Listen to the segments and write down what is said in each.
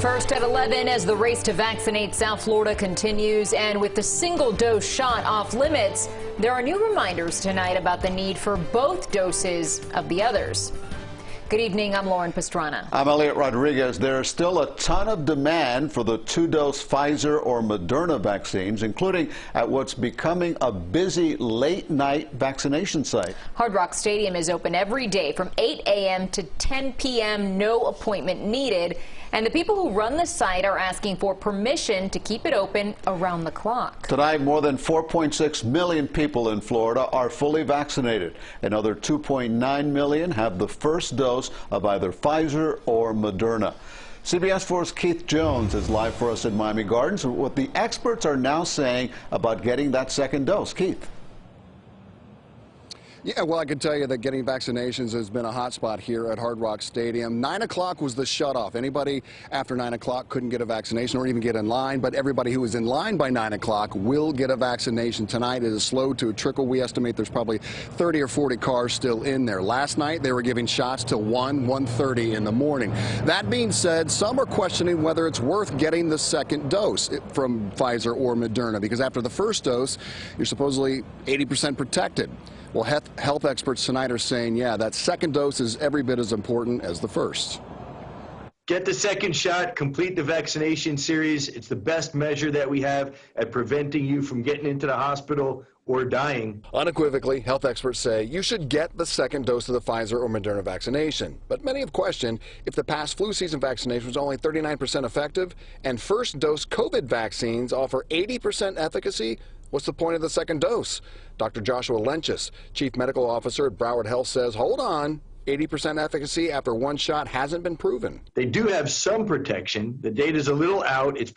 First at 11 as the race to vaccinate South Florida continues, and with the single-dose shot off limits, there are new reminders tonight about the need for both doses of the others. Good evening, I'm Lauren Pastrana. I'm Elliot Rodriguez. There is still a ton of demand for the two-dose Pfizer or Moderna vaccines, including at what's becoming a busy late-night vaccination site. Hard Rock Stadium is open every day from 8 a.m. to 10 p.m., no appointment needed. And the people who run the site are asking for permission to keep it open around the clock. Tonight, more than 4.6 million people in Florida are fully vaccinated. Another 2.9 million have the first dose of either Pfizer or Moderna. CBS 4's Keith Jones is live for us in Miami Gardens with what the experts are now saying about getting that second dose. Keith. Yeah, well, I can tell you that getting vaccinations has been a hot spot here at Hard Rock Stadium. 9 o'clock was the shutoff. Anybody after 9 o'clock couldn't get a vaccination or even get in line, but everybody who was in line by 9 o'clock will get a vaccination tonight. It is slow to a trickle. We estimate there's probably 30 or 40 cars still in there. Last night, they were giving shots till 1:30 in the morning. That being said, some are questioning whether it's worth getting the second dose from Pfizer or Moderna, because after the first dose, you're supposedly 80% protected. Well, health experts tonight are saying, yeah, that second dose is every bit as important as the first. Get the second shot, complete the vaccination series. It's the best measure that we have at preventing you from getting into the hospital or dying. Unequivocally, health experts say you should get the second dose of the Pfizer or Moderna vaccination. But many have questioned if the past flu season vaccination was only 39% effective and first dose COVID vaccines offer 80% efficacy. What's the point of the second dose? Dr. Joshua Lenches, Chief Medical Officer at Broward Health, says, hold on, 80% efficacy after one shot hasn't been proven. They do have some protection. The data's a little out. It's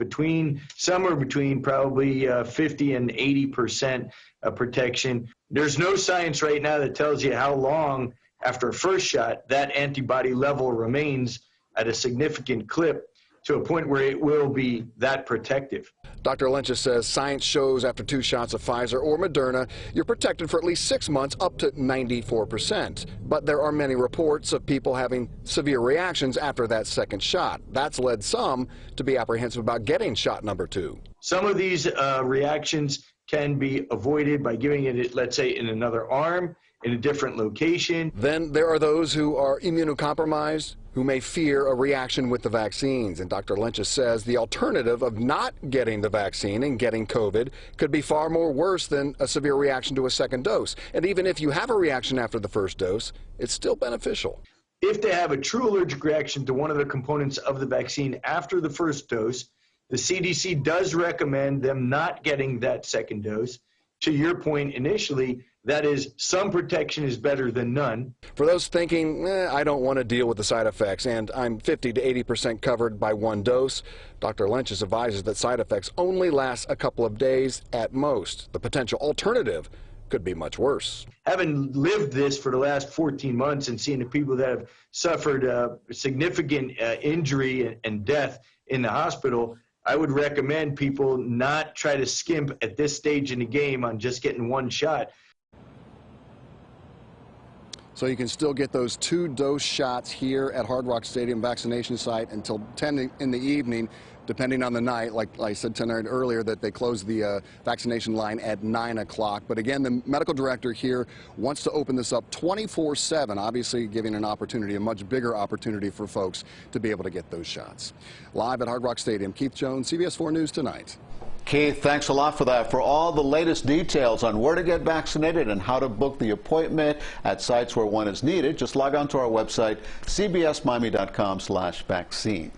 somewhere between probably 50 and 80% protection. There's no science right now that tells you how long after a first shot that antibody level remains at a significant clip to a point where it will be that protective. Dr. Lenches says science shows after 2 shots of Pfizer or Moderna, you're protected for at least 6 months, up to 94%. But there are many reports of people having severe reactions after that second shot. That's led some to be apprehensive about getting shot number 2. Some of these reactions can be avoided by giving it, let's say, in another arm, in a different location. Then there are those who are immunocompromised, who may fear a reaction with the vaccines. And Dr. Lenches says the alternative of not getting the vaccine and getting COVID could be far more worse than a severe reaction to a second dose. And even if you have a reaction after the first dose, it's still beneficial. If they have a true allergic reaction to one of the components of the vaccine after the first dose, the CDC does recommend them not getting that second dose. To your point initially, that is, some protection is better than none. For those thinking, I don't want to deal with the side effects and I'm 50 to 80% covered by one dose, Dr. Lenches advises that side effects only last a couple of days at most. The potential alternative could be much worse. Having lived this for the last 14 months and seeing the people that have suffered significant injury and death in the hospital, I would recommend people not try to skimp at this stage in the game on just getting one shot. So you can still get those 2-dose shots here at Hard Rock Stadium vaccination site until 10 in the evening, depending on the night. Like I said tonight earlier, that they close the vaccination line at 9 o'clock. But again, the medical director here wants to open this up 24/7, obviously giving an opportunity, a much bigger opportunity for folks to be able to get those shots. Live at Hard Rock Stadium, Keith Jones, CBS 4 News Tonight. Keith, thanks a lot for that. For all the latest details on where to get vaccinated and how to book the appointment at sites where one is needed, just log on to our website, cbsmiami.com/vaccine.